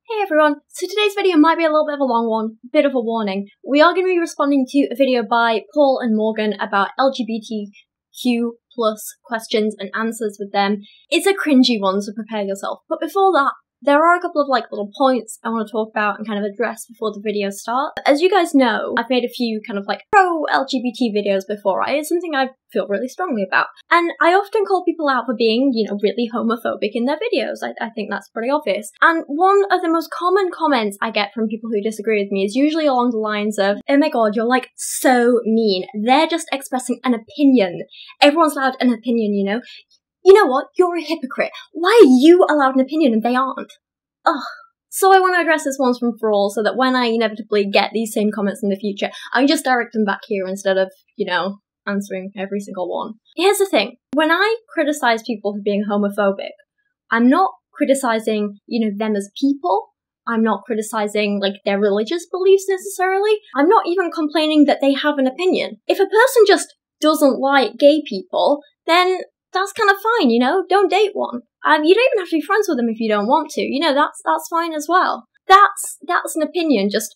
Hey everyone, so today's video might be a little bit of a long one, bit of a warning. We are going to be responding to a video by Poole and Morgan about LGBTQ plus questions and answers with them. It's a cringy one, so prepare yourself. But before that, there are a couple of little points I want to talk about and kind of address before the video starts. As you guys know, I've made a few kind of pro-LGBT videos before, right? It's something I feel really strongly about. And I often call people out for being, really homophobic in their videos. I think that's pretty obvious. And one of the most common comments I get from people who disagree with me is usually along the lines of, oh my god, you're so mean. They're just expressing an opinion. Everyone's allowed an opinion, you know? You know what? You're a hypocrite. Why are you allowed an opinion and they aren't? Ugh. So I want to address this once and for all so that when I inevitably get these same comments in the future, I can just direct them back here instead of, answering every single one. Here's the thing. When I criticize people for being homophobic, I'm not criticizing, them as people. I'm not criticizing, their religious beliefs necessarily. I'm not even complaining that they have an opinion. If a person just doesn't like gay people, then that's kind of fine, don't date one. You don't even have to be friends with them if you don't want to, that's fine as well. That's an opinion, just,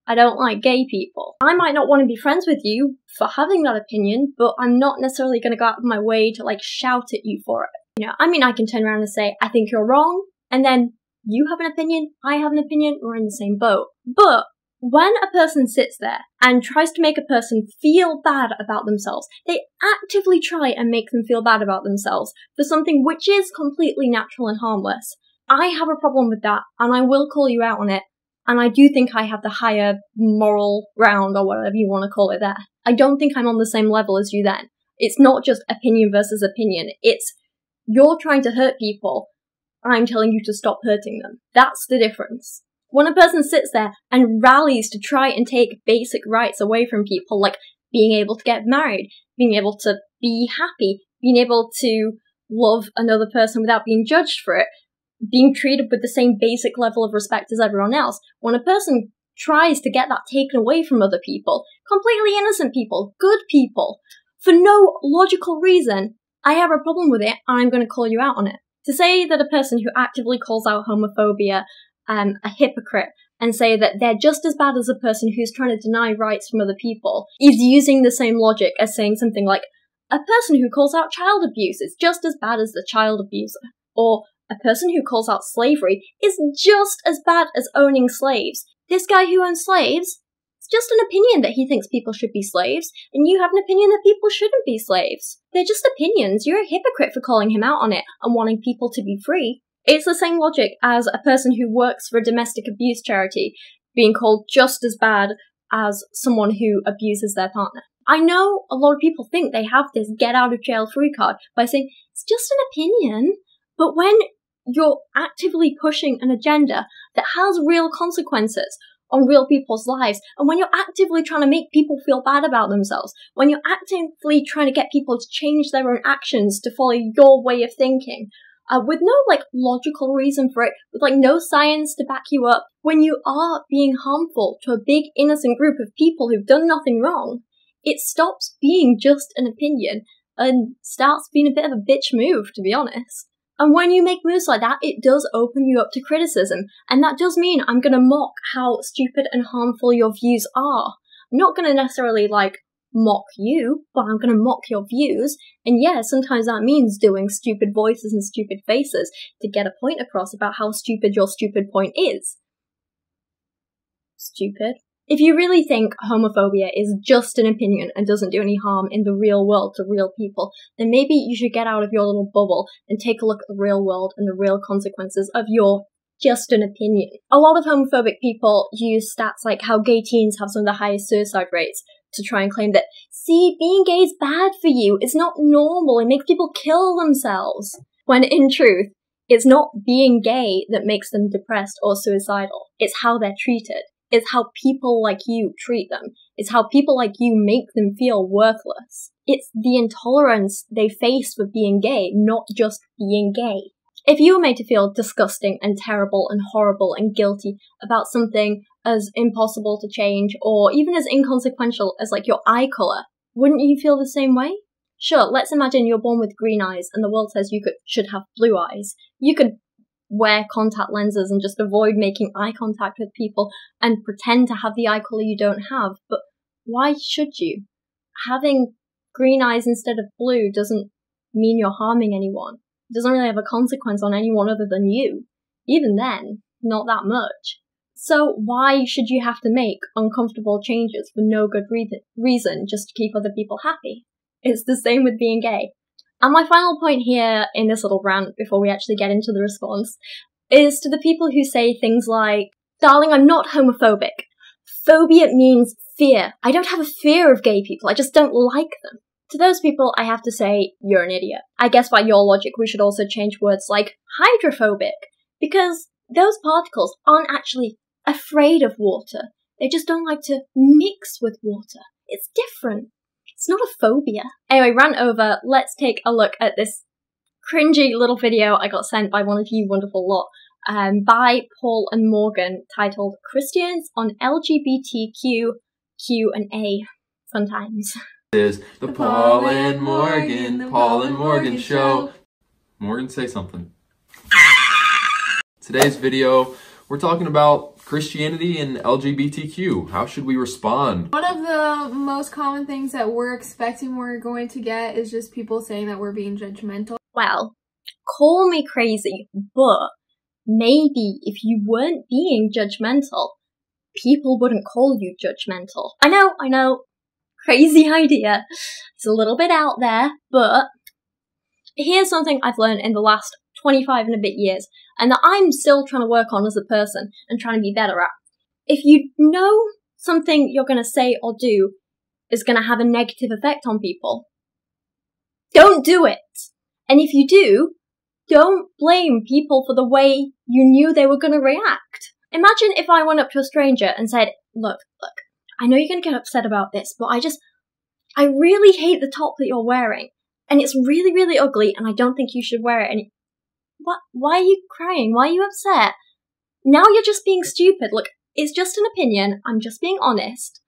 I don't like gay people. I might not want to be friends with you for having that opinion, but I'm not necessarily going to go out of my way to, shout at you for it. I can turn around and say, I think you're wrong, and then you have an opinion, I have an opinion, we're in the same boat. But when a person sits there and tries to make a person feel bad about themselves, they actively try and make them feel bad about themselves for something which is completely natural and harmless. I have a problem with that, and I will call you out on it, and I do think I have the higher moral ground, or whatever you want to call it there. I don't think I'm on the same level as you then. It's not just opinion versus opinion, it's you're trying to hurt people, I'm telling you to stop hurting them. That's the difference. When a person sits there and rallies to try and take basic rights away from people, like being able to get married, being able to be happy, being able to love another person without being judged for it, being treated with the same basic level of respect as everyone else, when a person tries to get that taken away from other people, completely innocent people, good people, for no logical reason, I have a problem with it and I'm going to call you out on it. To say that a person who actively calls out homophobia a hypocrite and say that they're just as bad as a person who's trying to deny rights from other people is using the same logic as saying something like, a person who calls out child abuse is just as bad as the child abuser, or a person who calls out slavery is just as bad as owning slaves. This guy who owns slaves, it's just an opinion that he thinks people should be slaves, and you have an opinion that people shouldn't be slaves. They're just opinions. You're a hypocrite for calling him out on it and wanting people to be free. It's the same logic as a person who works for a domestic abuse charity being called just as bad as someone who abuses their partner. I know a lot of people think they have this get out of jail free card by saying, it's just an opinion, but when you're actively pushing an agenda that has real consequences on real people's lives, and when you're actively trying to make people feel bad about themselves, when you're actively trying to get people to change their own actions to follow your way of thinking, with no, logical reason for it, with, no science to back you up, when you are being harmful to a big innocent group of people who've done nothing wrong, it stops being just an opinion and starts being a bit of a bitch move, to be honest. And when you make moves like that, it does open you up to criticism, and that does mean I'm gonna mock how stupid and harmful your views are. I'm not gonna necessarily, mock you, but I'm gonna mock your views, and yeah, sometimes that means doing stupid voices and stupid faces to get a point across about how stupid your stupid point is. Stupid. If you really think homophobia is just an opinion and doesn't do any harm in the real world to real people, then maybe you should get out of your little bubble and take a look at the real world and the real consequences of your just an opinion. A lot of homophobic people use stats like how gay teens have some of the highest suicide rates to try and claim that, see, being gay is bad for you, it's not normal, it makes people kill themselves. When in truth, it's not being gay that makes them depressed or suicidal, it's how they're treated. It's how people like you treat them. It's how people like you make them feel worthless. It's the intolerance they face for being gay, not just being gay. If you were made to feel disgusting and terrible and horrible and guilty about something as impossible to change or even as inconsequential as your eye colour, wouldn't you feel the same way? Sure, let's imagine you're born with green eyes and the world says you should have blue eyes. You could wear contact lenses and just avoid making eye contact with people and pretend to have the eye colour you don't have. But why should you? Having green eyes instead of blue doesn't mean you're harming anyone. It doesn't really have a consequence on anyone other than you. Even then, not that much. So why should you have to make uncomfortable changes for no good reason just to keep other people happy? It's the same with being gay. And my final point here in this little rant before we actually get into the response is to the people who say things like, "Darling, I'm not homophobic. Phobia means fear. I don't have a fear of gay people, I just don't like them." To those people, I have to say, you're an idiot. I guess by your logic, we should also change words like hydrophobic, because those particles aren't actually afraid of water. They just don't like to mix with water. It's different. It's not a phobia. Anyway, rant over. Let's take a look at this cringy little video I got sent by one of you wonderful lot, by Paul and Morgan, titled Christians on LGBTQ, Q and A. Fun times. Is the Paul and Morgan show. Morgan, say something. Today's video, we're talking about Christianity and LGBTQ. How should we respond? One of the most common things that we're expecting we're going to get is just people saying that we're being judgmental. Well, call me crazy, but maybe if you weren't being judgmental, people wouldn't call you judgmental. I know, crazy idea. It's a little bit out there, but here's something I've learned in the last 25 and a bit years, and that I'm still trying to work on as a person and trying to be better at. If you know something you're going to say or do is going to have a negative effect on people, don't do it. And if you do, don't blame people for the way you knew they were going to react. Imagine if I went up to a stranger and said, look, I know you're going to get upset about this, but I really hate the top that you're wearing, and it's really, really ugly, and I don't think you should wear it. And what? Why are you crying? Why are you upset? Now you're just being stupid. Look, it's just an opinion. I'm just being honest.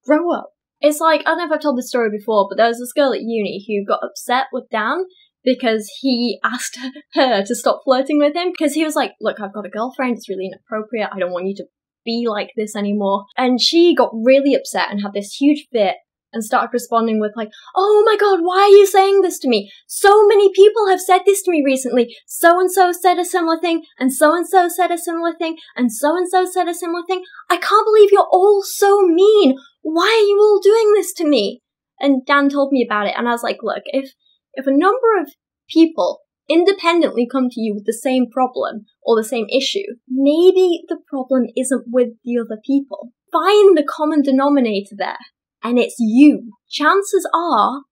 Grow up. It's like, I don't know if I've told this story before, but there was this girl at uni who got upset with Dan because he asked her to stop flirting with him, because he was like, look, I've got a girlfriend, it's really inappropriate, I don't want you to be like this anymore. And she got really upset and had this huge fit and started responding with like, oh my god, why are you saying this to me? So many people have said this to me recently. So-and-so said a similar thing, and so-and-so said a similar thing, and so-and-so said a similar thing. I can't believe you're all so mean. Why are you all doing this to me? And Dan told me about it, and I was like, look, if a number of people independently come to you with the same problem or the same issue, maybe the problem isn't with the other people. Find the common denominator there, and it's you. Chances are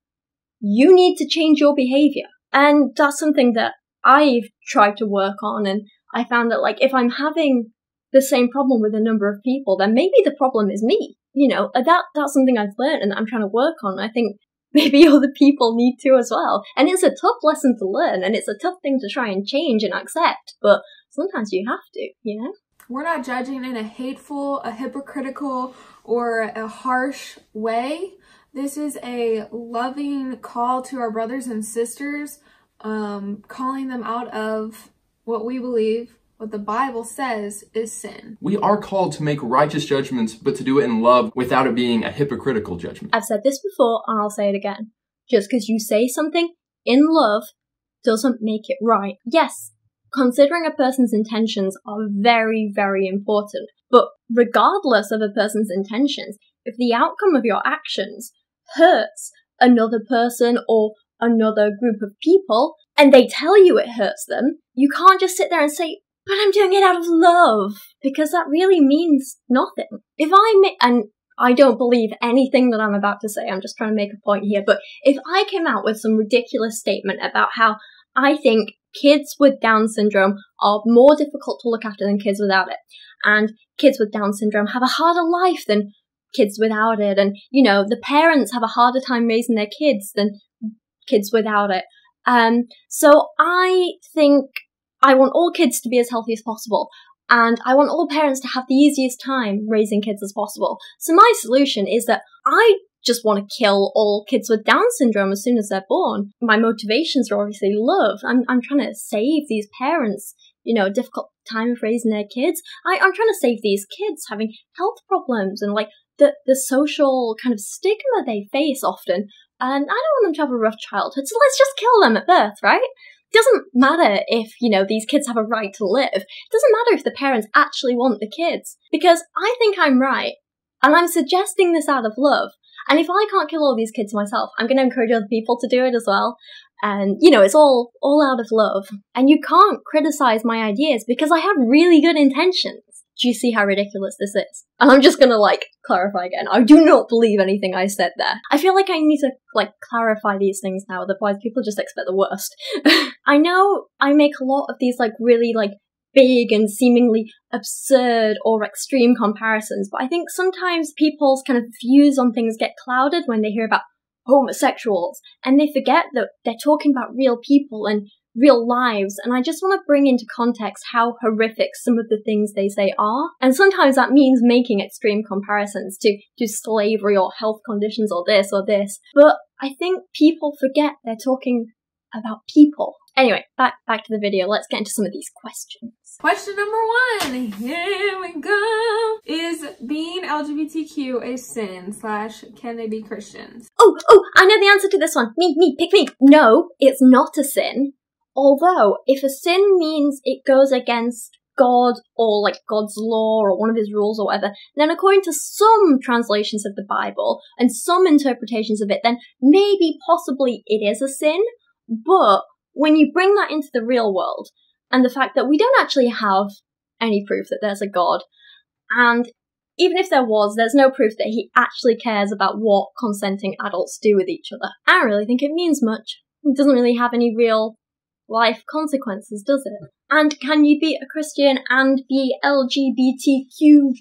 you need to change your behavior. And that's something that I've tried to work on, and I found that, like, if I'm having the same problem with a number of people, then maybe the problem is me. You know, that's something I've learned and that I'm trying to work on. I think maybe other people need to as well. And it's a tough lesson to learn, and it's a tough thing to try and change and accept, but sometimes you have to, you know? We're not judging in a hateful, a hypocritical, or a harsh way. This is a loving call to our brothers and sisters, calling them out of what we believe, what the Bible says is sin. We are called to make righteous judgments, but to do it in love without it being a hypocritical judgment. I've said this before, and I'll say it again. Just because you say something in love doesn't make it right. Yes, considering a person's intentions are very, very important. But regardless of a person's intentions, if the outcome of your actions hurts another person or another group of people, and they tell you it hurts them, you can't just sit there and say, but I'm doing it out of love, because that really means nothing. And I don't believe anything that I'm about to say, I'm just trying to make a point here, but if I came out with some ridiculous statement about how I think kids with Down syndrome are more difficult to look after than kids without it, and kids with Down syndrome have a harder life than kids without it, and, you know, the parents have a harder time raising their kids than kids without it. So I think I want all kids to be as healthy as possible, and I want all parents to have the easiest time raising kids as possible. So my solution is that I just want to kill all kids with Down syndrome as soon as they're born. My motivations are obviously love. I'm trying to save these parents, you know, a difficult time of raising their kids. I'm trying to save these kids having health problems and, like, the social kind of stigma they face often. And I don't want them to have a rough childhood, so let's just kill them at birth, right? It doesn't matter if, you know, these kids have a right to live. It doesn't matter if the parents actually want the kids. Because I think I'm right, and I'm suggesting this out of love. And if I can't kill all these kids myself, I'm going to encourage other people to do it as well. And, you know, it's all out of love. And you can't criticize my ideas because I have really good intentions. Do you see how ridiculous this is? And I'm just gonna, like, clarify again. I do not believe anything I said there. I feel like I need to, like, clarify these things now, otherwise people just expect the worst. I know I make a lot of these, like, really, like, big and seemingly absurd or extreme comparisons, but I think sometimes people's kind of views on things get clouded when they hear about homosexuals, and they forget that they're talking about real people and real lives, and I just want to bring into context how horrific some of the things they say are. And sometimes that means making extreme comparisons to slavery or health conditions or this or this. But I think people forget they're talking about people. Anyway, back to the video. Let's get into some of these questions. Question number 1, here we go. Is being LGBTQ a sin / can they be Christians? Oh, I know the answer to this one. Me, pick me. No, it's not a sin. Although, if a sin means it goes against God or, like, God's law or one of his rules or whatever, then according to some translations of the Bible and some interpretations of it, then maybe possibly it is a sin. But when you bring that into the real world, and the fact that we don't actually have any proof that there's a God, and even if there was, there's no proof that he actually cares about what consenting adults do with each other, I don't really think it means much. It doesn't really have any real life consequences, does it? And can you be a Christian and be LGBTQ+?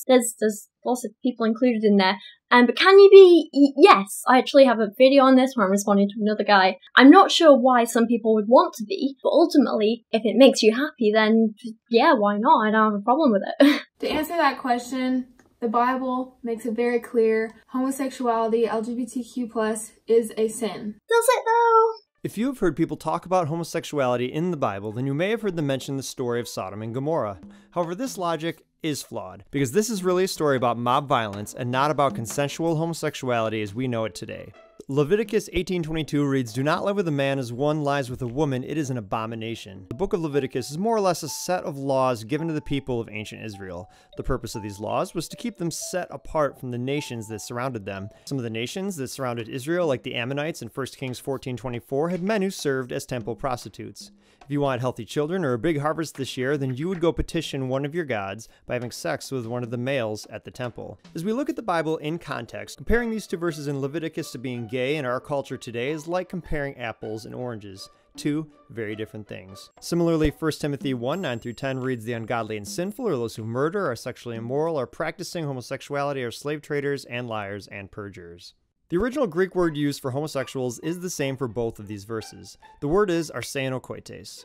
There's lots of people included in there. But can you be? Yes, I actually have a video on this where I'm responding to another guy. I'm not sure why some people would want to be, but ultimately, if it makes you happy, then yeah, why not? I don't have a problem with it. To answer that question, the Bible makes it very clear, homosexuality, LGBTQ+, is a sin. Does it though? If you have heard people talk about homosexuality in the Bible, then you may have heard them mention the story of Sodom and Gomorrah. However, this logic is flawed, because this is really a story about mob violence and not about consensual homosexuality as we know it today. Leviticus 18:22 reads, "Do not lie with a man as one lies with a woman, it is an abomination." The book of Leviticus is more or less a set of laws given to the people of ancient Israel. The purpose of these laws was to keep them set apart from the nations that surrounded them. Some of the nations that surrounded Israel, like the Ammonites in 1 Kings 14:24, had men who served as temple prostitutes. If you wanted healthy children or a big harvest this year, then you would go petition one of your gods by having sex with one of the males at the temple. As we look at the Bible in context, comparing these two verses in Leviticus to being gay in our culture today is like comparing apples and oranges. Two very different things. Similarly, 1 Timothy 1:9-10 reads, "The ungodly and sinful, or those who murder, are sexually immoral, are practicing homosexuality, are slave traders and liars and perjurers." The original Greek word used for homosexuals is the same for both of these verses. The word is arseinokoites.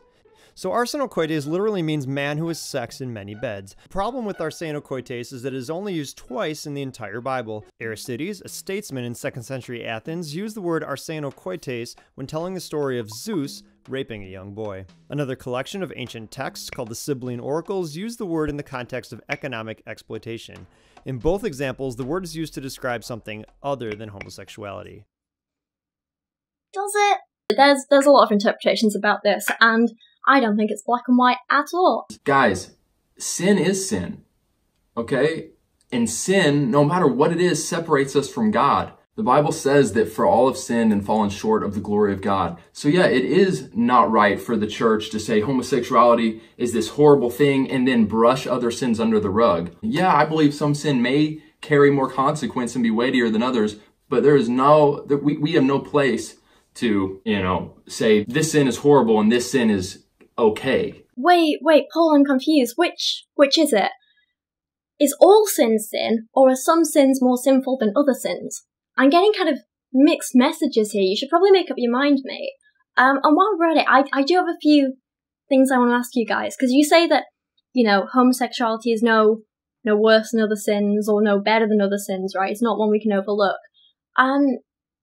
So arseinokoites literally means man who has sex in many beds. The problem with arseinokoites is that it is only used twice in the entire Bible. Aristides, a statesman in 2nd century Athens, used the word arseinokoites when telling the story of Zeus raping a young boy. Another collection of ancient texts called the Sibylline Oracles used the word in the context of economic exploitation. In both examples, the word is used to describe something other than homosexuality. Does it? There's a lot of interpretations about this, and I don't think it's black and white at all. Guys, sin is sin, okay? And sin, no matter what it is, separates us from God. The Bible says that for all have sinned and fallen short of the glory of God. So yeah, it is not right for the church to say homosexuality is this horrible thing and then brush other sins under the rug. Yeah, I believe some sin may carry more consequence and be weightier than others, but we have no place to, say this sin is horrible and this sin is okay. Wait, Paul, I'm confused. Which is it? Is all sins sin, or are some sins more sinful than other sins? I'm getting kind of mixed messages here. You should probably make up your mind, mate. And while we're at it, I do have a few things I want to ask you guys, because you say that, homosexuality is no worse than other sins, or no better than other sins, right? It's not one we can overlook.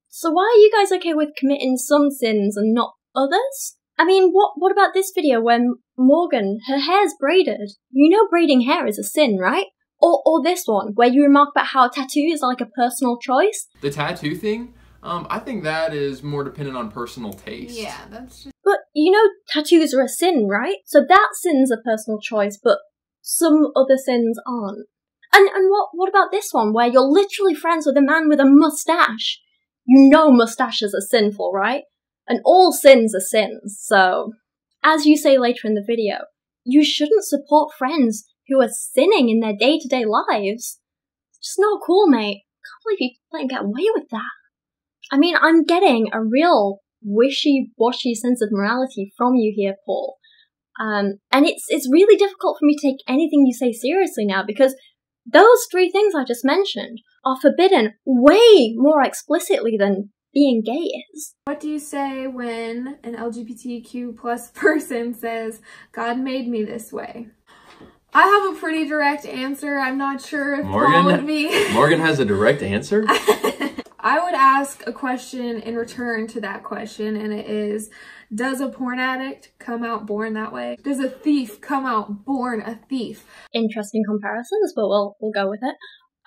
So why are you guys okay with committing some sins and not others? I mean, what about this video when Morgan, her hair's braided? You know braiding hair is a sin, right? Or this one, where you remark about how tattoos are like a personal choice. The tattoo thing, I think that is more dependent on personal taste. Yeah, that's just... But you know tattoos are a sin, right? So that sin's a personal choice, but some other sins aren't. And what about this one, where you're literally friends with a man with a mustache? You know mustaches are sinful, right? And all sins are sins, so... As you say later in the video, you shouldn't support friends who are sinning in their day-to-day lives. It's just not cool, mate. Can't believe you let him get away with that. I mean, I'm getting a real wishy-washy sense of morality from you here, Paul. And it's really difficult for me to take anything you say seriously now, because those three things I just mentioned are forbidden way more explicitly than being gay is. What do you say when an LGBTQ plus person says, God made me this way? I have a pretty direct answer. I'm not sure if Paul would be. Morgan has a direct answer? I would ask a question in return to that question, and it is, does a porn addict come out born that way? Does a thief come out born a thief? Interesting comparisons, but we'll go with it.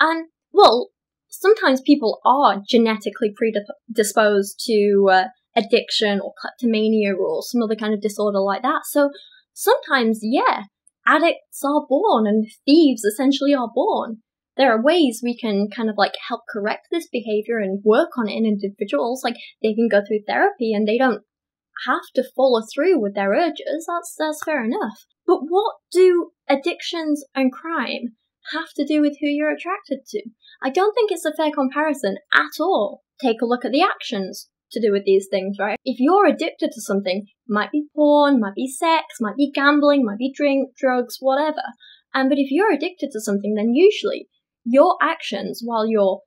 And, well, sometimes people are genetically predisposed to addiction or kleptomania or some other kind of disorder like that. So sometimes, yeah, addicts are born and thieves essentially are born. There are ways we can kind of like help correct this behavior and work on it in individuals. Like they can go through therapy and they don't have to follow through with their urges. That's fair enough. But what do addictions and crime have to do with who you're attracted to? I don't think it's a fair comparison at all. Take a look at the actions to do with these things, right? If you're addicted to something, might be porn, might be sex, might be gambling, might be drink, drugs, whatever. But if you're addicted to something, then usually your actions while you're,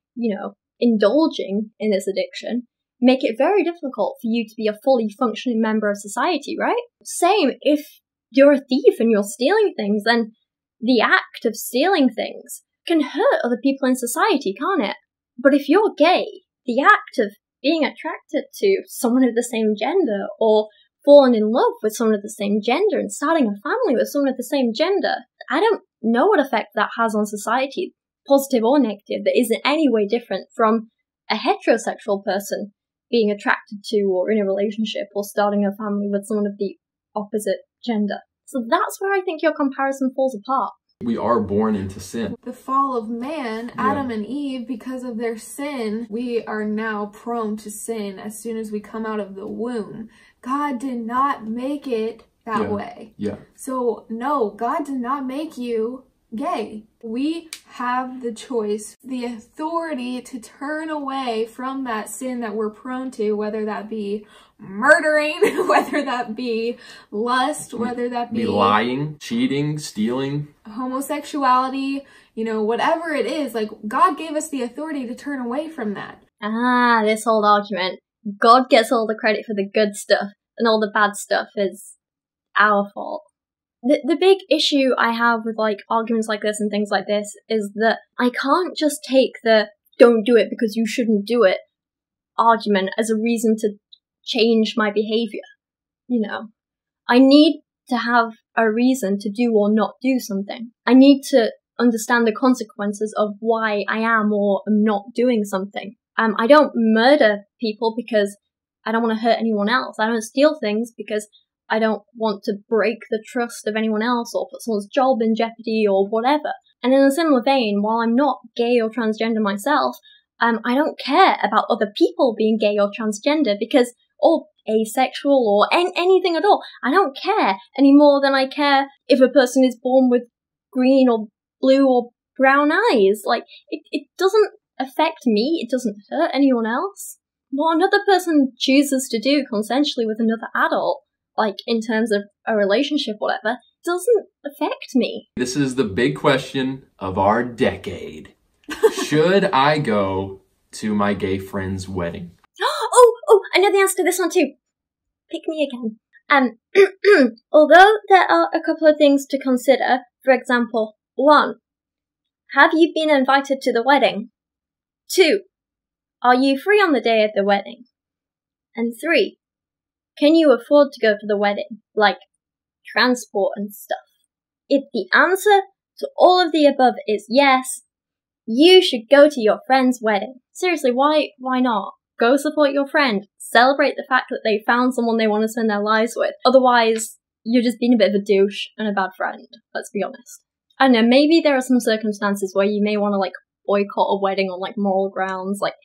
indulging in this addiction make it very difficult for you to be a fully functioning member of society, right? Same if you're a thief and you're stealing things, then the act of stealing things can hurt other people in society, can't it? But if you're gay, the act of being attracted to someone of the same gender or falling in love with someone of the same gender and starting a family with someone of the same gender, I don't know what effect that has on society, positive or negative, that isn't any way different from a heterosexual person being attracted to or in a relationship or starting a family with someone of the opposite gender. So that's where I think your comparison falls apart. We are born into sin. The fall of man, Adam and Eve, because of their sin, we are now prone to sin as soon as we come out of the womb. God did not make it that way. Yeah. So no, God did not make you gay. We have the choice, the authority to turn away from that sin that we're prone to, whether that be murdering, whether that be lust, whether that be lying, cheating, stealing, homosexuality, whatever it is. Like, God gave us the authority to turn away from that. This old argument. God gets all the credit for the good stuff, and all the bad stuff is our fault. The big issue I have with arguments like this and things like this is that I can't just take the don't do it because you shouldn't do it argument as a reason to change my behavior. I need to have a reason to do or not do something. I need to understand the consequences of why I am or am not doing something. I don't murder people because I don't want to hurt anyone else. I don't steal things because I don't want to break the trust of anyone else or put someone's job in jeopardy or whatever. And in a similar vein, while I'm not gay or transgender myself, I don't care about other people being gay or transgender because, or asexual or anything at all. I don't care any more than I care if a person is born with green or blue or brown eyes. It doesn't affect me. It doesn't hurt anyone else. What another person chooses to do consensually with another adult, in terms of a relationship, whatever, doesn't affect me. This is the big question of our decade. Should I go to my gay friend's wedding? Oh, I know the answer to this one too. Pick me again. Although there are a couple of things to consider, for example, 1, have you been invited to the wedding? 2, are you free on the day of the wedding? And 3, Can you afford to go to the wedding? Like, transport and stuff. If the answer to all of the above is yes, you should go to your friend's wedding. Seriously, why not? Go support your friend. Celebrate the fact that they found someone they want to spend their lives with. Otherwise, you're just being a bit of a douche and a bad friend. Let's be honest. I don't know, maybe there are some circumstances where you may want to, like, boycott a wedding on, like, moral grounds. Like,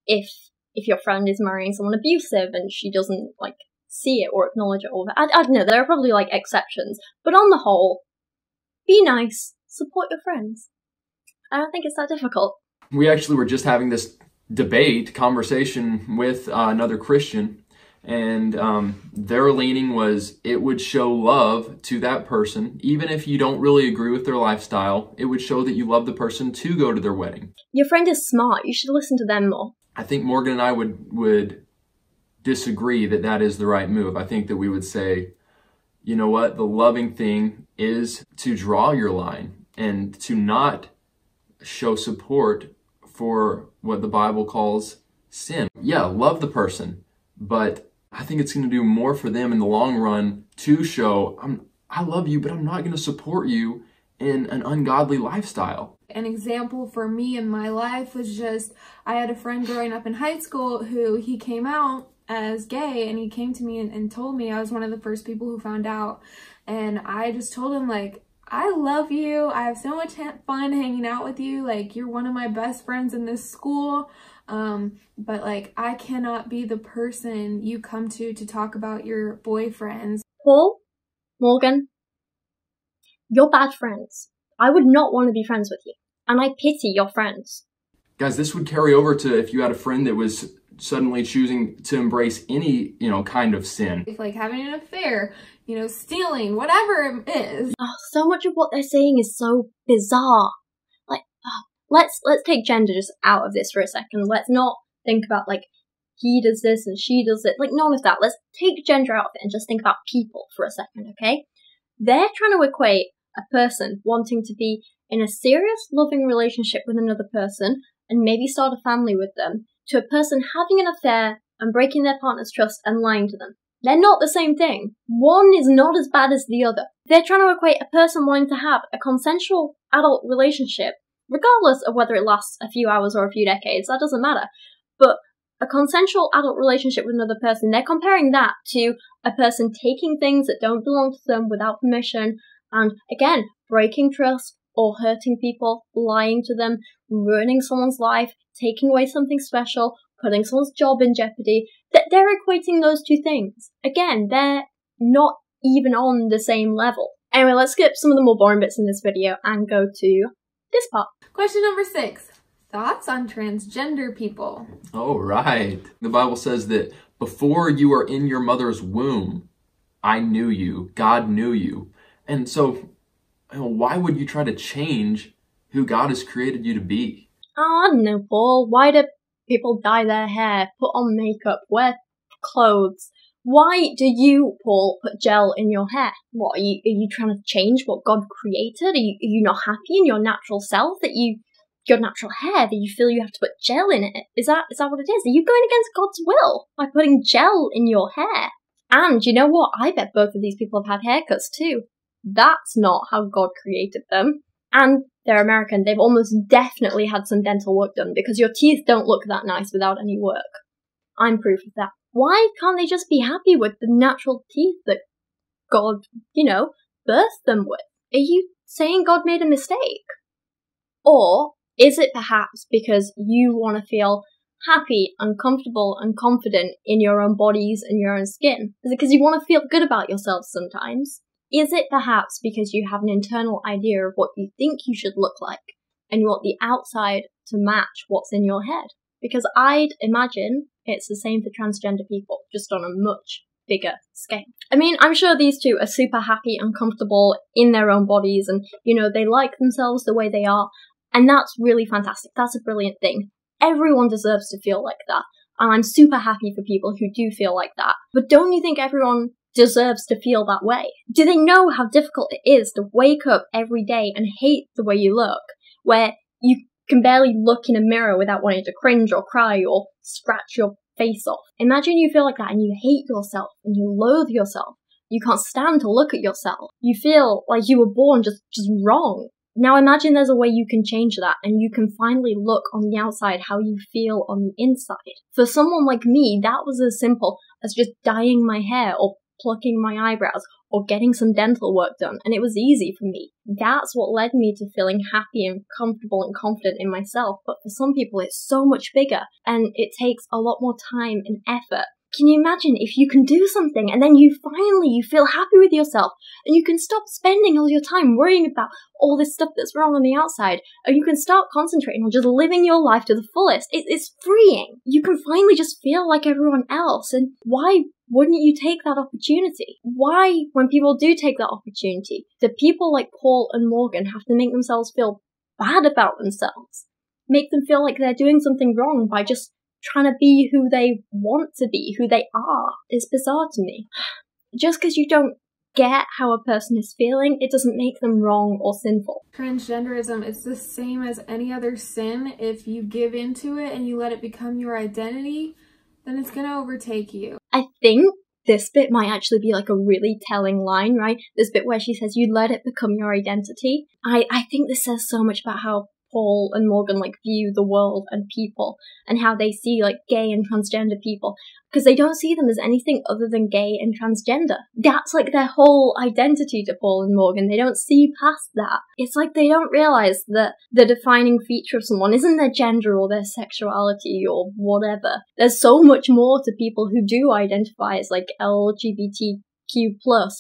if your friend is marrying someone abusive and she doesn't, like, see it or acknowledge it or I don't know, there are probably, like, exceptions. But on the whole, be nice. Support your friends. I don't think it's that difficult. We actually were just having this conversation with another Christian, and their leaning was it would show love to that person, even if you don't really agree with their lifestyle. It would show that you love the person to go to their wedding. Your friend is smart. You should listen to them more. I think Morgan and I would disagree that that is the right move. I think that we would say, you know what, the loving thing is to draw your line and to not show support for what the Bible calls sin. Yeah, love the person, but I think it's going to do more for them in the long run to show, I love you, but I'm not going to support you in an ungodly lifestyle. An example for me in my life was just, I had a friend growing up in high school who he came out as gay, and he came to me and told me. I was one of the first people who found out, and I just told him, like, I love you. I have so much fun hanging out with you. Like, you're one of my best friends in this school. But like, I cannot be the person you come to talk about your boyfriends. Paul, Morgan, you're bad friends. I would not want to be friends with you. And I pity your friends. Guys, this would carry over to if you had a friend that was suddenly choosing to embrace any, kind of sin. Like having an affair, stealing, whatever it is. Oh, so much of what they're saying is so bizarre. Like, let's take gender just out of this for a second. Let's not think about, like, he does this and she does it. Like, none of that. Let's take gender out of it and just think about people for a second, okay? They're trying to equate a person wanting to be in a serious, loving relationship with another person and maybe start a family with them to a person having an affair and breaking their partner's trust and lying to them. They're not the same thing. One is not as bad as the other. They're trying to equate a person wanting to have a consensual adult relationship, regardless of whether it lasts a few hours or a few decades, that doesn't matter. But a consensual adult relationship with another person, they're comparing that to a person taking things that don't belong to them without permission and, again, breaking trust or hurting people, lying to them, ruining someone's life, taking away something special, putting someone's job in jeopardy. They're equating those two things. Again, they're not even on the same level. Anyway, let's skip some of the more boring bits in this video and go to this part. Question number 6. Thoughts on transgender people? Oh, right. The Bible says that before you were in your mother's womb, I knew you. God knew you. And so, why would you try to change who God has created you to be? Oh, I don't know, Paul. Why do people dye their hair, put on makeup, wear clothes? Why do you, Paul, put gel in your hair? What, are you trying to change what God created? Are you not happy in your natural self, your natural hair, that you feel you have to put gel in it? Is that what it is? Are you going against God's will by putting gel in your hair? And you know what? I bet both of these people have had haircuts too. That's not how God created them. And they're American. They've almost definitely had some dental work done because your teeth don't look that nice without any work. I'm proof of that. Why can't they just be happy with the natural teeth that God, birthed them with? Are you saying God made a mistake? Or is it perhaps because you want to feel happy and comfortable and confident in your own bodies and your own skin? Is it because you want to feel good about yourself sometimes? Is it perhaps because you have an internal idea of what you think you should look like and you want the outside to match what's in your head? Because I'd imagine it's the same for transgender people, just on a much bigger scale. I mean, I'm sure these two are super happy and comfortable in their own bodies and, they like themselves the way they are. And that's really fantastic. That's a brilliant thing. Everyone deserves to feel like that. And I'm super happy for people who do feel like that. But don't you think everyone deserves to feel that way? Do they know how difficult it is to wake up every day and hate the way you look, where you can barely look in a mirror without wanting to cringe or cry or scratch your face off. Imagine you feel like that and you hate yourself and you loathe yourself. You can't stand to look at yourself. You feel like you were born just wrong. Now imagine there's a way you can change that and you can finally look on the outside how you feel on the inside. For someone like me, that was as simple as just dyeing my hair or plucking my eyebrows or getting some dental work done, and it was easy for me. That's what led me to feeling happy and comfortable and confident in myself, but for some people it's so much bigger and it takes a lot more time and effort. Can you imagine if you can do something and then you feel happy with yourself and you can stop spending all your time worrying about all this stuff that's wrong on the outside and you can start concentrating on just living your life to the fullest. It's freeing. You can finally just feel like everyone else, and why wouldn't you take that opportunity? Why, when people do take that opportunity, do people like Paul and Morgan have to make themselves feel bad about themselves? Make them feel like they're doing something wrong by just trying to be who they want to be, who they are. It's bizarre to me. Just because you don't get how a person is feeling, it doesn't make them wrong or sinful. Transgenderism is the same as any other sin. If you give into it and you let it become your identity, then it's gonna overtake you. I think this bit might actually be like a really telling line, right? This bit where she says, you let it become your identity. I think this says so much about how Paul and Morgan like view the world and people and how they see like gay and transgender people, because they don't see them as anything other than gay and transgender. That's like their whole identity to Paul and Morgan. They don't see past that. It's like they don't realize that the defining feature of someone isn't their gender or their sexuality or whatever. There's so much more to people who do identify as like LGBTQ+.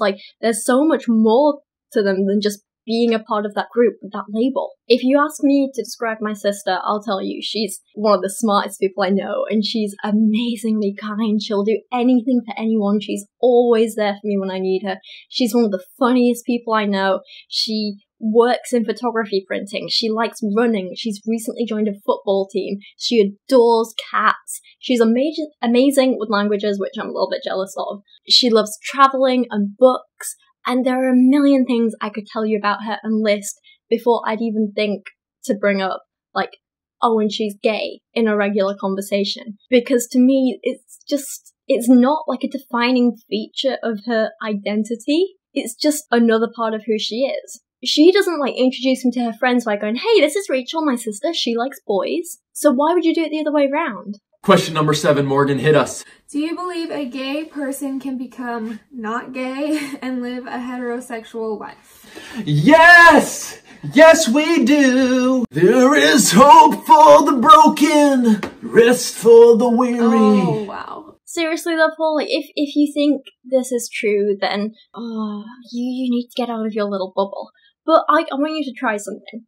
Like there's so much more to them than just being a part of that group with that label. If you ask me to describe my sister, I'll tell you she's one of the smartest people I know, and she's amazingly kind. She'll do anything for anyone. She's always there for me when I need her. She's one of the funniest people I know. She works in photography printing. She likes running. She's recently joined a football team. She adores cats. She's amazing with languages, which I'm a little bit jealous of. She loves traveling and books. And there are a million things I could tell you about her and list before I'd even think to bring up, like, oh, and she's gay in a regular conversation. Because to me, it's not like a defining feature of her identity. It's just another part of who she is. She doesn't, like, introduce me to her friends by going, hey, this is Rachel, my sister, she likes boys. So why would you do it the other way around? Question number 7, Morgan, hit us. Do you believe a gay person can become not gay and live a heterosexual life? Yes! Yes, we do! There is hope for the broken, rest for the weary. Oh, wow. Seriously though, Paul, like, if you think this is true, then, you need to get out of your little bubble. But I want you to try something.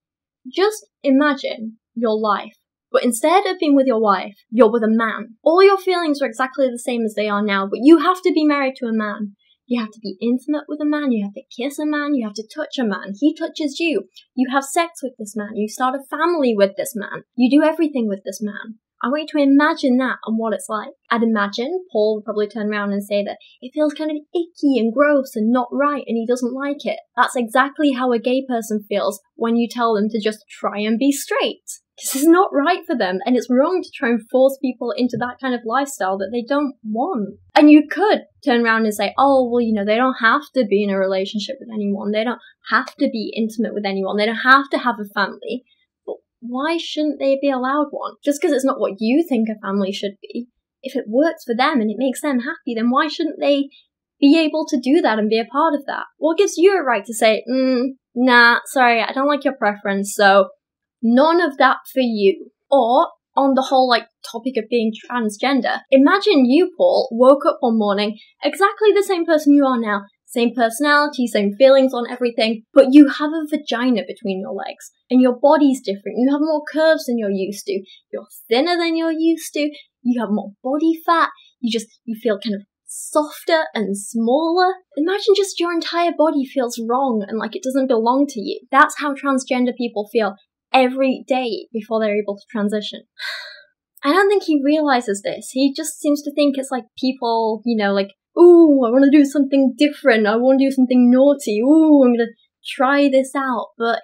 Just imagine your life. But instead of being with your wife, you're with a man. All your feelings are exactly the same as they are now, but you have to be married to a man. You have to be intimate with a man, you have to kiss a man, you have to touch a man. He touches you. You have sex with this man. You start a family with this man. You do everything with this man. I want you to imagine that and what it's like. I'd imagine Paul would probably turn around and say that it feels kind of icky and gross and not right and he doesn't like it. That's exactly how a gay person feels when you tell them to just try and be straight. This is not right for them, and it's wrong to try and force people into that kind of lifestyle that they don't want. And you could turn around and say, oh, well, you know, they don't have to be in a relationship with anyone. They don't have to be intimate with anyone. They don't have to have a family. But why shouldn't they be allowed one? Just because it's not what you think a family should be. If it works for them and it makes them happy, then why shouldn't they be able to do that and be a part of that? What gives you a right to say, nah, sorry, I don't like your preference, so none of that for you? Or, on the whole, like, topic of being transgender, imagine you, Paul, woke up one morning, exactly the same person you are now, same personality, same feelings on everything, but you have a vagina between your legs, and your body's different, you have more curves than you're used to, you're thinner than you're used to, you have more body fat, you feel kind of softer and smaller. Imagine just your entire body feels wrong and like it doesn't belong to you. That's how transgender people feel every day before they're able to transition. I don't think he realizes this. He just seems to think it's like people, you know, like, ooh, I want to do something different. I want to do something naughty. Ooh, I'm going to try this out. But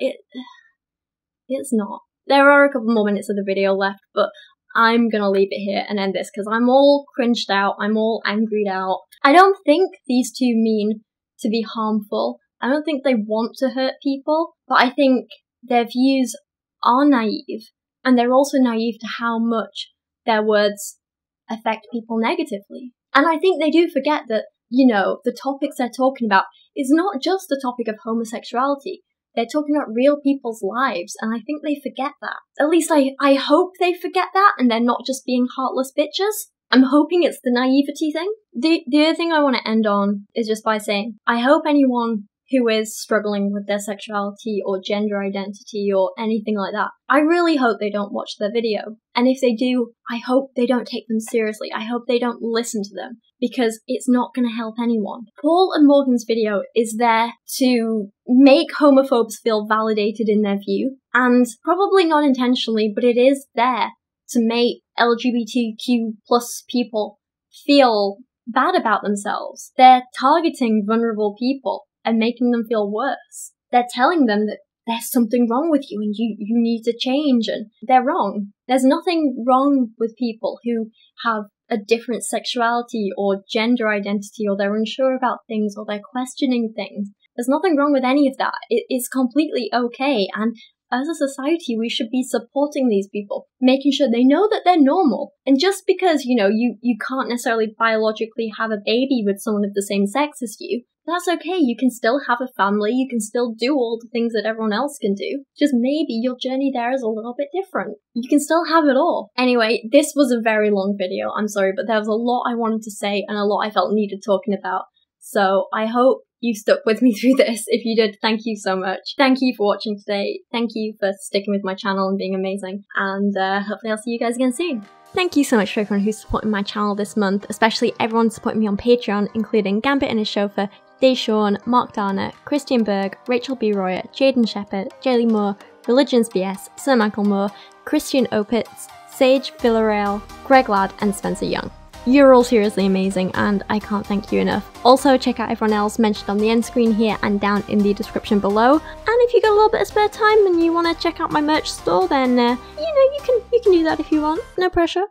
it's not. There are a couple more minutes of the video left, but I'm gonna leave it here and end this because I'm all cringed out, I'm all angried out. I don't think these two mean to be harmful. I don't think they want to hurt people, but I think their views are naive, and they're also naive to how much their words affect people negatively. And I think they do forget that, you know, the topics they're talking about is not just the topic of homosexuality. They're talking about real people's lives, and I think they forget that. At least I hope they forget that, and they're not just being heartless bitches. I'm hoping it's the naivety thing. The other thing I want to end on is just by saying, I hope anyone who is struggling with their sexuality or gender identity or anything like that, I really hope they don't watch their video. And if they do, I hope they don't take them seriously. I hope they don't listen to them, because it's not going to help anyone. Paul and Morgan's video is there to make homophobes feel validated in their view, and probably not intentionally, but it is there to make LGBTQ plus people feel bad about themselves. They're targeting vulnerable people and making them feel worse. They're telling them that there's something wrong with you and you need to change, and they're wrong. There's nothing wrong with people who have a different sexuality or gender identity, or they're unsure about things, or they're questioning things. There's nothing wrong with any of that. It is completely okay, and as a society, we should be supporting these people, making sure they know that they're normal. And just because, you know, you can't necessarily biologically have a baby with someone of the same sex as you, that's okay. You can still have a family, you can still do all the things that everyone else can do. Just maybe your journey there is a little bit different. You can still have it all. Anyway, this was a very long video, I'm sorry, but there was a lot I wanted to say and a lot I felt needed talking about. So I hope you stuck with me through this. If you did, thank you so much. Thank you for watching today. Thank you for sticking with my channel and being amazing. And hopefully I'll see you guys again soon. Thank you so much for everyone who's supporting my channel this month, especially everyone supporting me on Patreon, including Gambit and his chauffeur, Deshawn, Mark Darner, Christian Berg, Rachel B. Royer, Jadeon Sheppard, Jaylee Moore, Religions BS, Sir Michael Moore, Christian Opitz, Sage Villarreal, Greg Ladd, and Spencer Young. You're all seriously amazing, and I can't thank you enough. Also, check out everyone else mentioned on the end screen here and down in the description below. And if you got a little bit of spare time and you want to check out my merch store, then you know, you can do that if you want. No pressure.